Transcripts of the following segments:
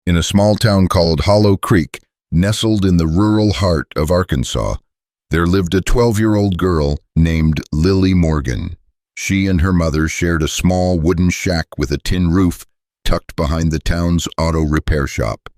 In a small town called Hollow Creek, nestled in the rural heart of Arkansas, there lived a 12-year-old girl named Lily Morgan. She and her mother shared a small wooden shack with a tin roof tucked behind the town's auto repair shop.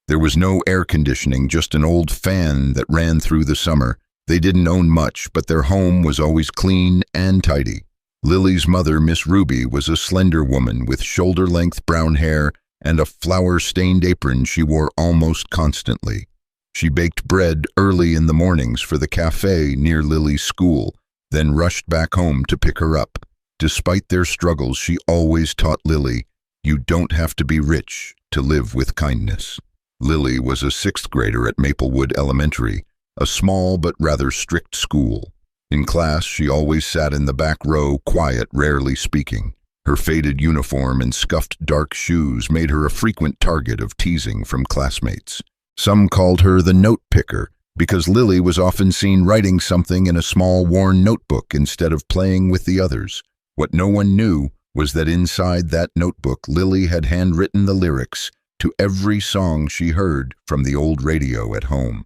There was no air conditioning, just an old fan that ran through the summer. They didn't own much, but their home was always clean and tidy. Lily's mother, Miss Ruby, was a slender woman with shoulder-length brown hair and a flour-stained apron she wore almost constantly. She baked bread early in the mornings for the cafe near Lily's school, then rushed back home to pick her up. Despite their struggles, she always taught Lily, "You don't have to be rich to live with kindness." Lily was a sixth grader at Maplewood Elementary, a small but rather strict school. In class, she always sat in the back row, quiet, rarely speaking. Her faded uniform and scuffed dark shoes made her a frequent target of teasing from classmates. Some called her the note picker because Lily was often seen writing something in a small worn notebook instead of playing with the others. What no one knew was that inside that notebook, Lily had handwritten the lyrics to every song she heard from the old radio at home.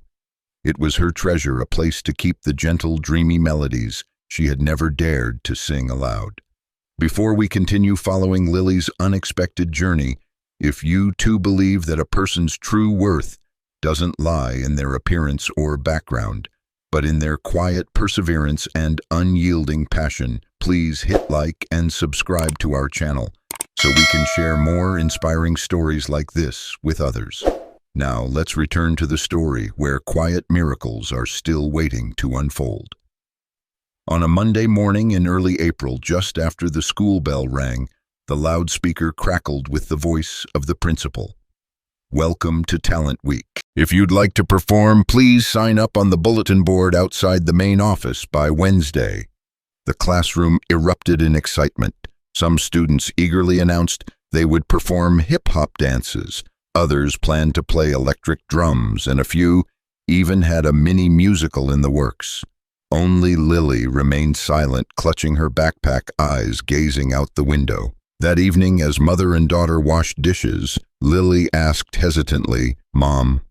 It was her treasure, a place to keep the gentle, dreamy melodies she had never dared to sing aloud. Before we continue following Lily's unexpected journey, if you too believe that a person's true worth doesn't lie in their appearance or background, but in their quiet perseverance and unyielding passion, please hit like and subscribe to our channel so we can share more inspiring stories like this with others. Now, let's return to the story where quiet miracles are still waiting to unfold. On a Monday morning in early April, just after the school bell rang, the loudspeaker crackled with the voice of the principal. "Welcome to Talent Week. If you'd like to perform, please sign up on the bulletin board outside the main office by Wednesday." The classroom erupted in excitement. Some students eagerly announced they would perform hip-hop dances. Others planned to play electric drums, and a few even had a mini musical in the works. Only Lily remained silent, clutching her backpack, eyes gazing out the window. That evening, as mother and daughter washed dishes, Lily asked hesitantly, "Mom,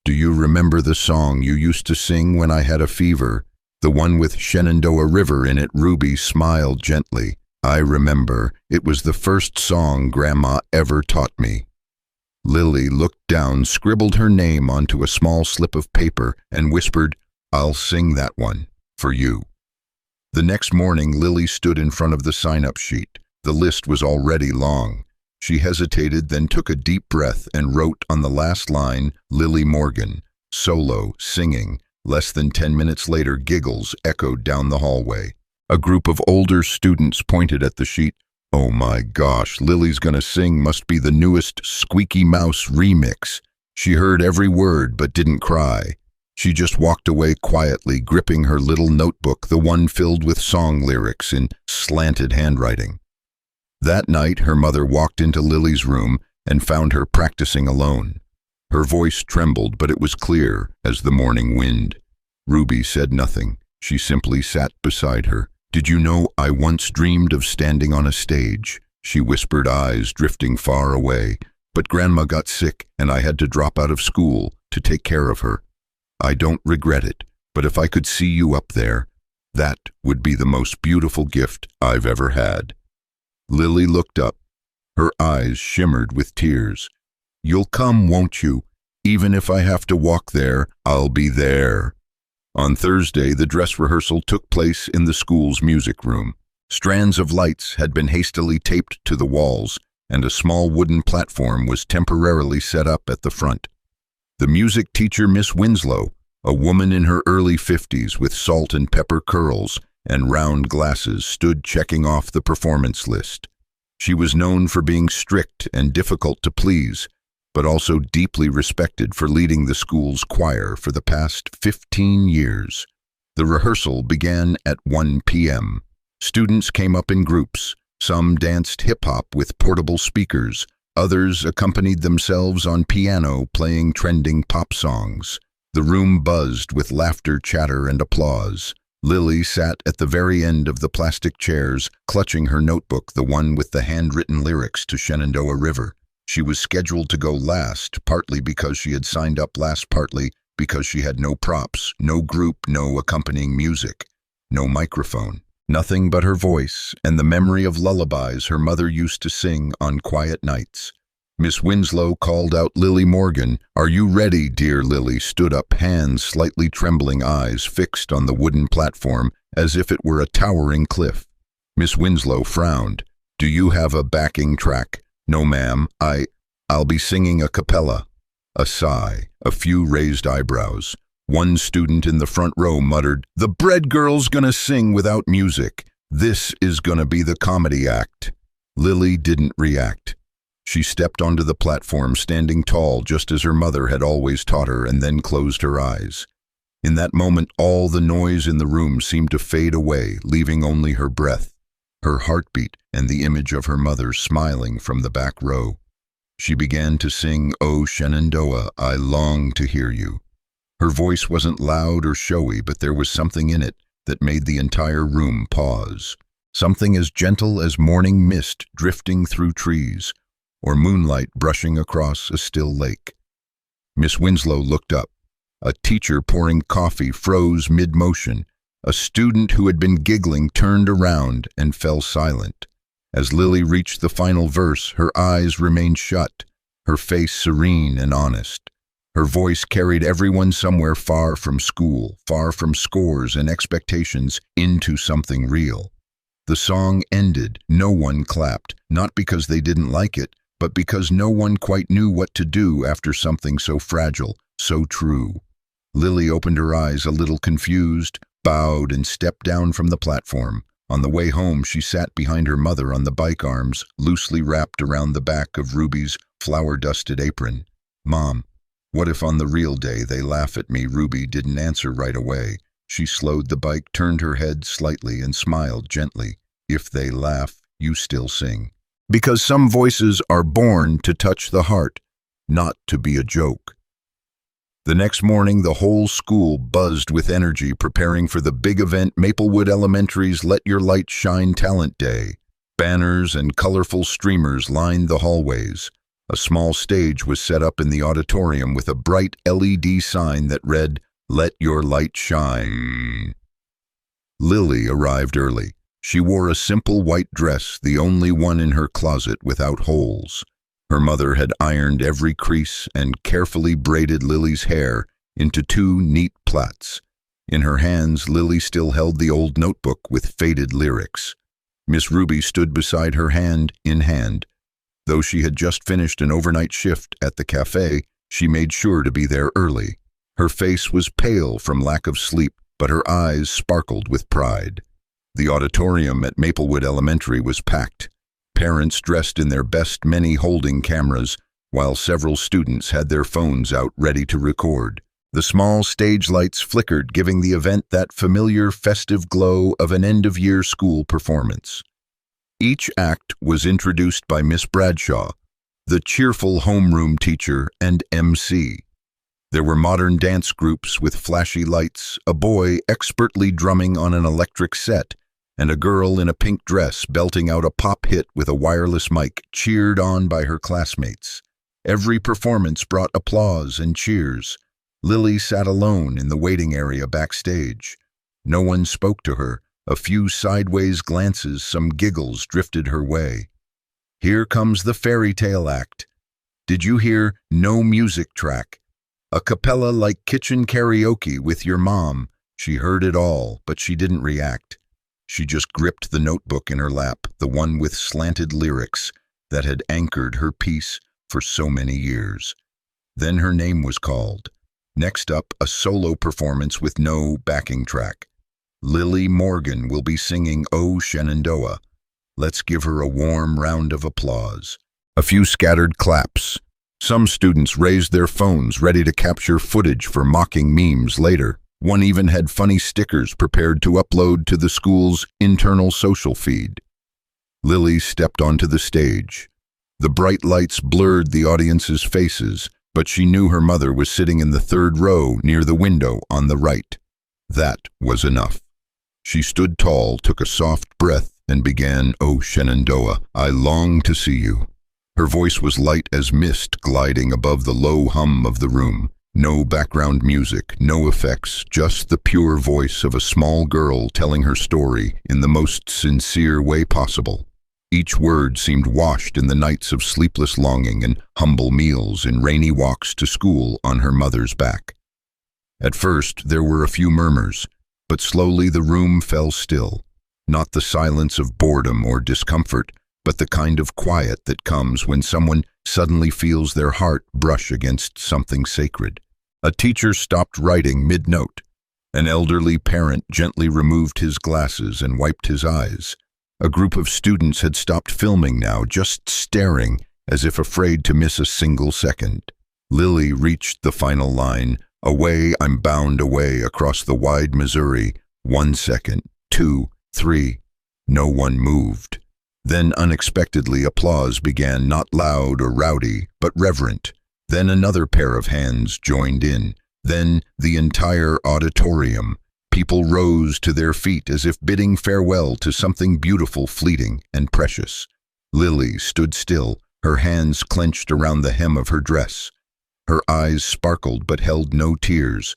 do you remember the song you used to sing when I had a fever? The one with Shenandoah River in it?" Ruby smiled gently. "I remember. It was the first song Grandma ever taught me." Lily looked down, scribbled her name onto a small slip of paper, and whispered, "I'll sing that one for you." The next morning, Lily stood in front of the sign-up sheet. The list was already long. She hesitated, then took a deep breath and wrote on the last line, "Lily Morgan, solo, singing." Less than 10 minutes later, giggles echoed down the hallway. A group of older students pointed at the sheet. "Oh my gosh, Lily's gonna sing, must be the newest Squeaky Mouse remix." She heard every word but didn't cry. She just walked away quietly, gripping her little notebook, the one filled with song lyrics in slanted handwriting. That night, her mother walked into Lily's room and found her practicing alone. Her voice trembled, but it was clear as the morning wind. Ruby said nothing. She simply sat beside her. "Did you know I once dreamed of standing on a stage?" she whispered, eyes drifting far away. "But Grandma got sick and I had to drop out of school to take care of her. I don't regret it, but if I could see you up there, that would be the most beautiful gift I've ever had." Lily looked up. Her eyes shimmered with tears. "You'll come, won't you? Even if I have to walk there, I'll be there." On Thursday, the dress rehearsal took place in the school's music room. Strands of lights had been hastily taped to the walls, and a small wooden platform was temporarily set up at the front. The music teacher, Miss Winslow, a woman in her early 50s with salt and pepper curls and round glasses, stood checking off the performance list. She was known for being strict and difficult to please, but also deeply respected for leading the school's choir for the past 15 years. The rehearsal began at 1 p.m. Students came up in groups. Some danced hip-hop with portable speakers. Others accompanied themselves on piano, playing trending pop songs. The room buzzed with laughter, chatter, and applause. Lily sat at the very end of the plastic chairs, clutching her notebook, the one with the handwritten lyrics to Shenandoah River. She was scheduled to go last, partly because she had signed up last, partly because she had no props, no group, no accompanying music, no microphone, nothing but her voice and the memory of lullabies her mother used to sing on quiet nights. Miss Winslow called out Lily Morgan. "Are you ready, dear?" Lily stood up, hands slightly trembling, eyes fixed on the wooden platform as if it were a towering cliff. Miss Winslow frowned. "Do you have a backing track?" "No, ma'am. I'll be singing a cappella." A sigh, a few raised eyebrows. One student in the front row muttered, "The bread girl's gonna sing without music. This is gonna be the comedy act." Lily didn't react. She stepped onto the platform, standing tall just as her mother had always taught her, and then closed her eyes. In that moment, all the noise in the room seemed to fade away, leaving only her breath, her heartbeat, and the image of her mother smiling from the back row. She began to sing, "O Shenandoah, I long to hear you." Her voice wasn't loud or showy, but there was something in it that made the entire room pause. Something as gentle as morning mist drifting through trees, or moonlight brushing across a still lake. Miss Winslow looked up. A teacher pouring coffee froze mid-motion. A student who had been giggling turned around and fell silent. As Lily reached the final verse, her eyes remained shut, her face serene and honest. Her voice carried everyone somewhere far from school, far from scores and expectations, into something real. The song ended. No one clapped, not because they didn't like it, but because no one quite knew what to do after something so fragile, so true. Lily opened her eyes, a little confused, bowed, and stepped down from the platform. On the way home, she sat behind her mother on the bike, arms loosely wrapped around the back of Ruby's flour-dusted apron. "Mom, what if on the real day they laugh at me?" Ruby didn't answer right away. She slowed the bike, turned her head slightly, and smiled gently. "If they laugh, you still sing. Because some voices are born to touch the heart, not to be a joke." The next morning, the whole school buzzed with energy, preparing for the big event, Maplewood Elementary's Let Your Light Shine Talent Day. Banners and colorful streamers lined the hallways. A small stage was set up in the auditorium with a bright LED sign that read, "Let Your Light Shine." Lily arrived early. She wore a simple white dress, the only one in her closet without holes. Her mother had ironed every crease and carefully braided Lily's hair into 2 neat plaits. In her hands, Lily still held the old notebook with faded lyrics. Miss Ruby stood beside her, hand in hand. Though she had just finished an overnight shift at the cafe, she made sure to be there early. Her face was pale from lack of sleep, but her eyes sparkled with pride. The auditorium at Maplewood Elementary was packed. Parents dressed in their best, many holding cameras, while several students had their phones out ready to record. The small stage lights flickered, giving the event that familiar festive glow of an end-of-year school performance. Each act was introduced by Miss Bradshaw, the cheerful homeroom teacher and MC. There were modern dance groups with flashy lights, a boy expertly drumming on an electric set, and a girl in a pink dress belting out a pop hit with a wireless mic, cheered on by her classmates. Every performance brought applause and cheers. Lily sat alone in the waiting area backstage. No one spoke to her. A few sideways glances, some giggles drifted her way. "Here comes the fairy tale act. Did you hear? No music track. A cappella like kitchen karaoke with your mom." She heard it all, but she didn't react. She just gripped the notebook in her lap, the one with slanted lyrics that had anchored her piece for so many years. Then her name was called. Next up, a solo performance with no backing track. Lily Morgan will be singing "O Shenandoah." Let's give her a warm round of applause. A few scattered claps. Some students raised their phones, ready to capture footage for mocking memes later. One even had funny stickers prepared to upload to the school's internal social feed. Lily stepped onto the stage. The bright lights blurred the audience's faces, but she knew her mother was sitting in the 3rd row near the window on the right. That was enough. She stood tall, took a soft breath, and began, "O Shenandoah, I long to see you." Her voice was light as mist gliding above the low hum of the room. No background music, no effects, just the pure voice of a small girl telling her story in the most sincere way possible. Each word seemed washed in the nights of sleepless longing and humble meals and rainy walks to school on her mother's back. At first, there were a few murmurs, but slowly the room fell still. Not the silence of boredom or discomfort, but the kind of quiet that comes when someone suddenly feels their heart brush against something sacred. A teacher stopped writing mid-note. An elderly parent gently removed his glasses and wiped his eyes. A group of students had stopped filming now, just staring, as if afraid to miss a single second. Lily reached the final line, "Away, I'm bound away across the wide Missouri." 1 second, 2, 3. No one moved. Then unexpectedly applause began, not loud or rowdy, but reverent. Then another pair of hands joined in. Then the entire auditorium. People rose to their feet as if bidding farewell to something beautiful, fleeting, and precious. Lily stood still, her hands clenched around the hem of her dress. Her eyes sparkled but held no tears.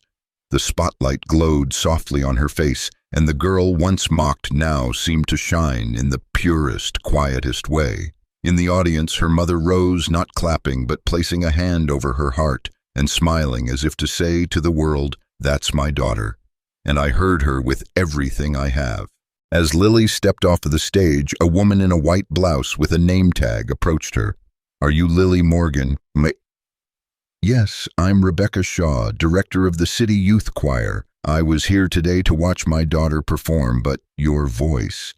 The spotlight glowed softly on her face, and the girl once mocked now seemed to shine in the purest, quietest way. In the audience, her mother rose, not clapping, but placing a hand over her heart and smiling as if to say to the world, "That's my daughter." And I heard her with everything I have. As Lily stepped off of the stage, a woman in a white blouse with a name tag approached her. "Are you Lily Morgan?" "Yes, I'm Rebecca Shaw, director of the City Youth Choir. I was here today to watch my daughter perform, but your voice,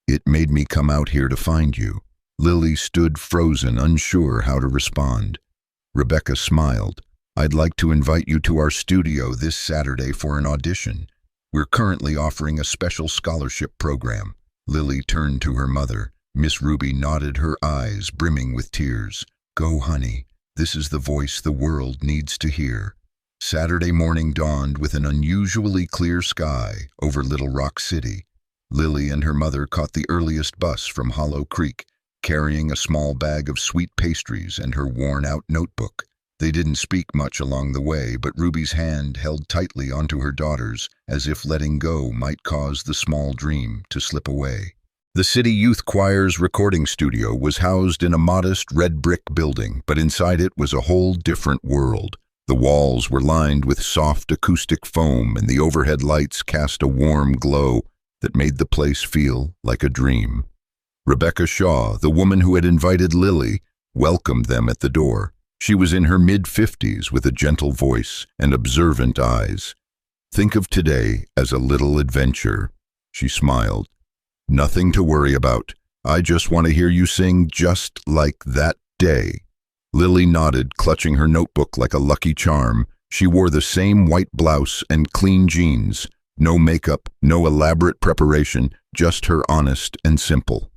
it made me come out here to find you." Lily stood frozen, unsure how to respond. Rebecca smiled. "I'd like to invite you to our studio this Saturday for an audition. We're currently offering a special scholarship program." Lily turned to her mother. Miss Ruby nodded, her eyes brimming with tears. "Go, honey. This is the voice the world needs to hear." Saturday morning dawned with an unusually clear sky over Little Rock City. Lily and her mother caught the earliest bus from Hollow Creek, carrying a small bag of sweet pastries and her worn-out notebook. They didn't speak much along the way, but Ruby's hand held tightly onto her daughter's, as if letting go might cause the small dream to slip away. The City Youth Choir's recording studio was housed in a modest red brick building, but inside it was a whole different world. The walls were lined with soft acoustic foam, and the overhead lights cast a warm glow that made the place feel like a dream. Rebecca Shaw, the woman who had invited Lily, welcomed them at the door. She was in her mid-50s with a gentle voice and observant eyes. "Think of today as a little adventure," she smiled. "Nothing to worry about. I just want to hear you sing just like that day." Lily nodded, clutching her notebook like a lucky charm. She wore the same white blouse and clean jeans. No makeup, no elaborate preparation, just her honest and simple.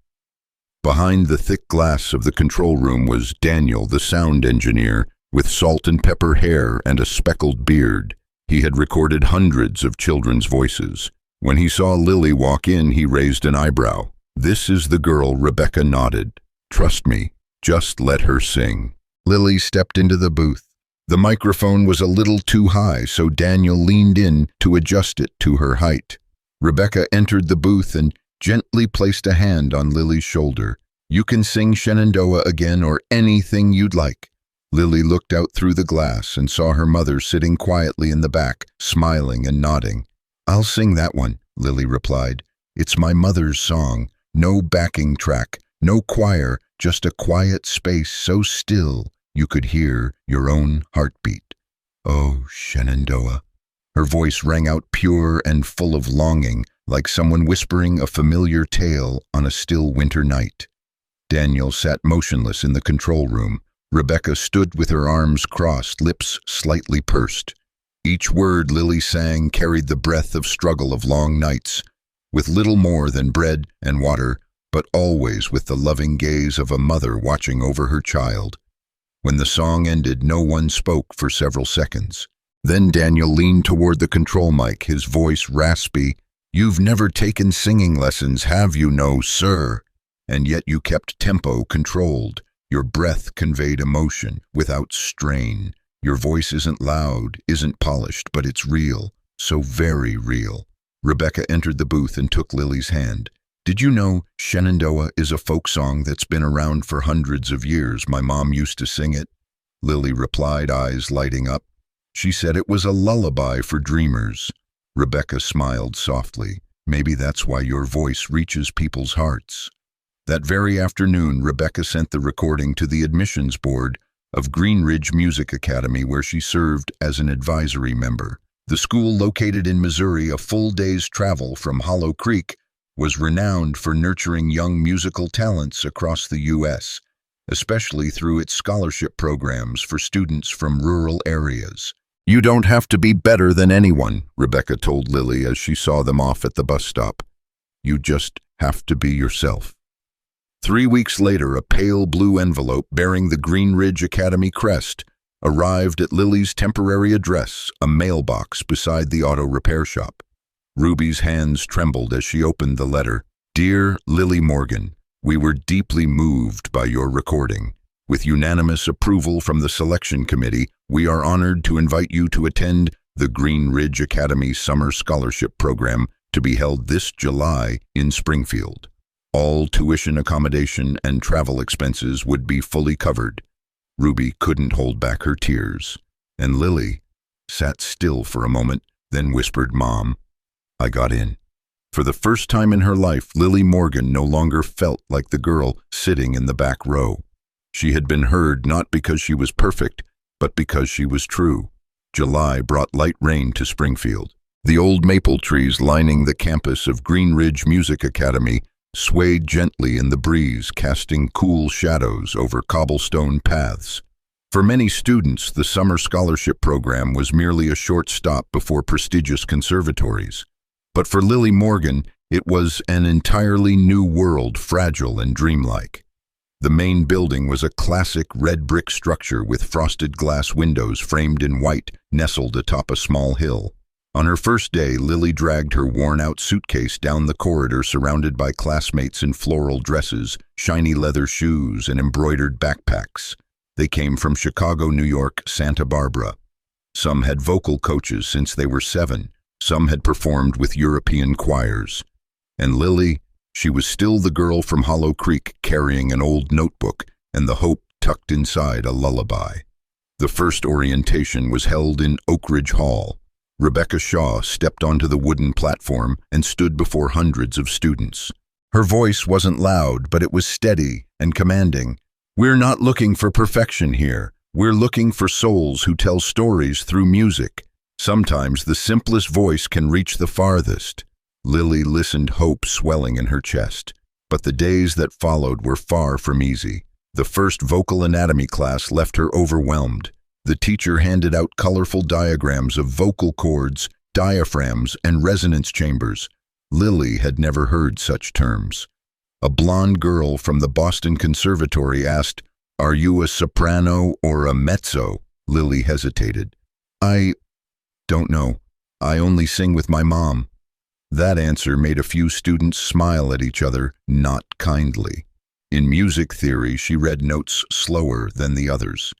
Behind the thick glass of the control room was Daniel, the sound engineer, with salt and pepper hair and a speckled beard. He had recorded hundreds of children's voices. When he saw Lily walk in, he raised an eyebrow. "This is the girl," Rebecca nodded. "Trust me, just let her sing." Lily stepped into the booth. The microphone was a little too high, so Daniel leaned in to adjust it to her height. Rebecca entered the booth and gently placed a hand on Lily's shoulder. "You can sing Shenandoah again or anything you'd like." Lily looked out through the glass and saw her mother sitting quietly in the back, smiling and nodding. "I'll sing that one," Lily replied. "It's my mother's song. No backing track, no choir, just a quiet space so still you could hear your own heartbeat." "Oh, Shenandoah." Her voice rang out pure and full of longing, like someone whispering a familiar tale on a still winter night. Daniel sat motionless in the control room. Rebecca stood with her arms crossed, lips slightly pursed. Each word Lily sang carried the breath of struggle of long nights, with little more than bread and water, but always with the loving gaze of a mother watching over her child. When the song ended, no one spoke for several seconds. Then Daniel leaned toward the control mic, his voice raspy. "You've never taken singing lessons, have you?" "No, sir." "And yet you kept tempo controlled. Your breath conveyed emotion without strain. Your voice isn't loud, isn't polished, but it's real, so very real. Rebecca entered the booth and took Lily's hand. Did you know Shenandoah is a folk song that's been around for hundreds of years? My mom used to sing it. Lily replied, eyes lighting up. She said it was a lullaby for dreamers. Rebecca smiled softly. Maybe that's why your voice reaches people's hearts. That very afternoon, Rebecca sent the recording to the admissions board of Green Ridge Music Academy, where she served as an advisory member. The school, located in Missouri, a full day's travel from Hollow Creek, was renowned for nurturing young musical talents across the U.S., especially through its scholarship programs for students from rural areas. You don't have to be better than anyone, Rebecca told Lily as she saw them off at the bus stop. You just have to be yourself. 3 weeks later, a pale blue envelope bearing the Green Ridge Academy crest arrived at Lily's temporary address, a mailbox beside the auto repair shop. Ruby's hands trembled as she opened the letter. Dear Lily Morgan, we were deeply moved by your recording. With unanimous approval from the selection committee, we are honored to invite you to attend the Green Ridge Academy Summer Scholarship Program to be held this July in Springfield. All tuition, accommodation, and travel expenses would be fully covered. Ruby couldn't hold back her tears, and Lily sat still for a moment, then whispered, Mom, I got in. For the first time in her life, Lily Morgan no longer felt like the girl sitting in the back row. She had been heard not because she was perfect, but because she was true. July brought light rain to Springfield. The old maple trees lining the campus of Green Ridge Music Academy swayed gently in the breeze, casting cool shadows over cobblestone paths. For many students, the summer scholarship program was merely a short stop before prestigious conservatories. But for Lily Morgan, it was an entirely new world, fragile and dreamlike. The main building was a classic red brick structure with frosted glass windows framed in white, nestled atop a small hill. On her first day, Lily dragged her worn-out suitcase down the corridor, surrounded by classmates in floral dresses, shiny leather shoes, and embroidered backpacks. They came from Chicago, New York, Santa Barbara. Some had vocal coaches since they were 7. Some had performed with European choirs. And Lily, she was still the girl from Hollow Creek, carrying an old notebook and the hope tucked inside a lullaby. The first orientation was held in Oak Ridge Hall. Rebecca Shaw stepped onto the wooden platform and stood before hundreds of students. Her voice wasn't loud, but it was steady and commanding. We're not looking for perfection here. We're looking for souls who tell stories through music. Sometimes the simplest voice can reach the farthest. Lily listened, hope swelling in her chest. But the days that followed were far from easy. The first vocal anatomy class left her overwhelmed. The teacher handed out colorful diagrams of vocal cords, diaphragms, and resonance chambers. Lily had never heard such terms. A blonde girl from the Boston Conservatory asked, Are you a soprano or a mezzo? Lily hesitated. I don't know. I only sing with my mom. That answer made a few students smile at each other, not kindly. In music theory, she read notes slower than the others.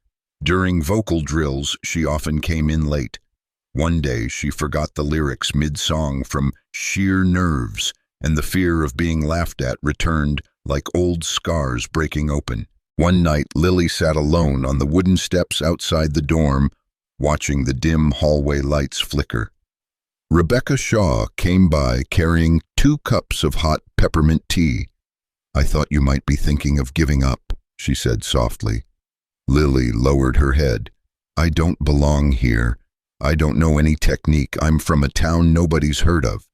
During vocal drills, she often came in late. One day, she forgot the lyrics mid-song from sheer nerves, and the fear of being laughed at returned like old scars breaking open. One night, Lily sat alone on the wooden steps outside the dorm, watching the dim hallway lights flicker. Rebecca Shaw came by carrying 2 cups of hot peppermint tea. I thought you might be thinking of giving up, she said softly. Lily lowered her head. I don't belong here. I don't know any technique. I'm from a town nobody's heard of.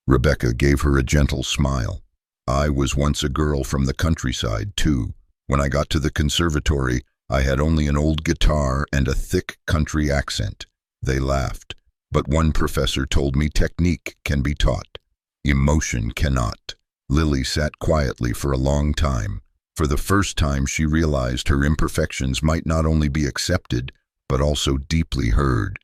Rebecca gave her a gentle smile. I was once a girl from the countryside, too. When I got to the conservatory, I had only an old guitar and a thick country accent. They laughed. But one professor told me technique can be taught. Emotion cannot. Lily sat quietly for a long time. For the first time, she realized her imperfections might not only be accepted, but also deeply heard.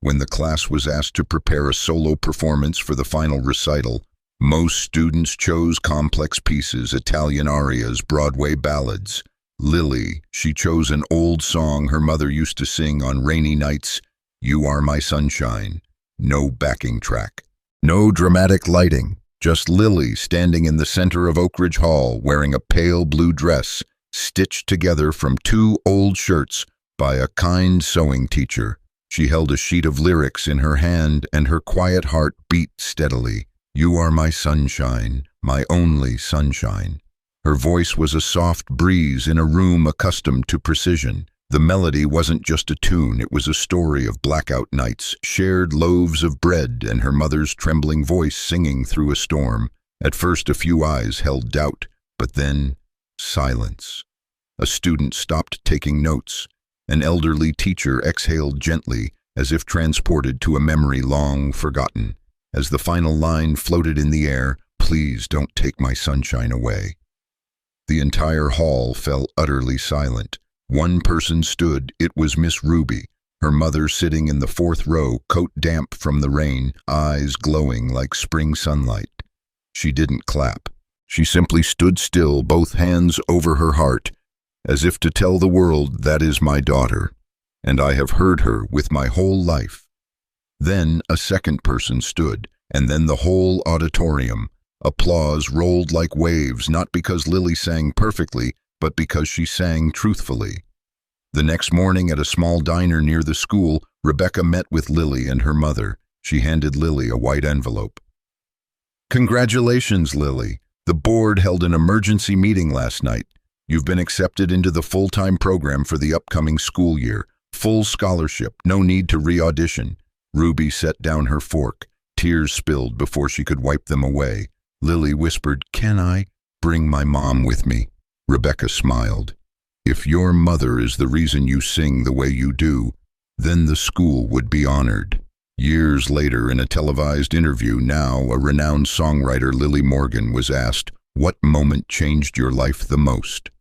When the class was asked to prepare a solo performance for the final recital, most students chose complex pieces, Italian arias, Broadway ballads. Lily. She chose an old song her mother used to sing on rainy nights. You Are My Sunshine. No backing track. No dramatic lighting. Just Lily standing in the center of Oak Ridge Hall wearing a pale blue dress stitched together from two old shirts by a kind sewing teacher. She held a sheet of lyrics in her hand and her quiet heart beat steadily. You are my sunshine, my only sunshine. Her voice was a soft breeze in a room accustomed to precision. The melody wasn't just a tune, it was a story of blackout nights, shared loaves of bread, and her mother's trembling voice singing through a storm. At first a few eyes held doubt, but then silence. A student stopped taking notes. An elderly teacher exhaled gently, as if transported to a memory long forgotten. As the final line floated in the air, please don't take my sunshine away. The entire hall fell utterly silent. One person stood. It was Miss Ruby, her mother sitting in the fourth row, coat damp from the rain, eyes glowing like spring sunlight. She didn't clap. She simply stood still, both hands over her heart, as if to tell the world, that is my daughter, and I have heard her with my whole life. Then a second person stood, and then the whole auditorium. Applause rolled like waves, not because Lily sang perfectly, but because she sang truthfully. The next morning at a small diner near the school, Rebecca met with Lily and her mother. She handed Lily a white envelope. Congratulations, Lily. The board held an emergency meeting last night. You've been accepted into the full-time program for the upcoming school year. Full scholarship, no need to re-audition. Ruby set down her fork. Tears spilled before she could wipe them away. Lily whispered, "Can I bring my mom with me?" Rebecca smiled. If your mother is the reason you sing the way you do, then the school would be honored. Years later, in a televised interview, now a renowned songwriter, Lily Morgan, was asked, "What moment changed your life the most?"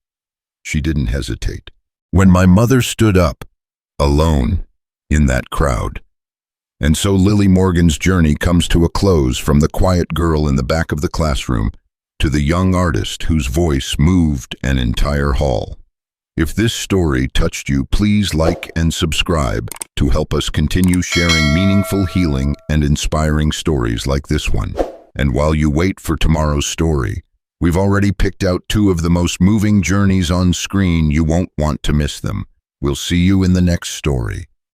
She didn't hesitate. When my mother stood up, alone, in that crowd. And so Lily Morgan's journey comes to a close, from the quiet girl in the back of the classroom to the young artist whose voice moved an entire hall. If this story touched you, please like and subscribe to help us continue sharing meaningful, healing, and inspiring stories like this one. And while you wait for tomorrow's story, we've already picked out two of the most moving journeys on screen. You won't want to miss them. We'll see you in the next story.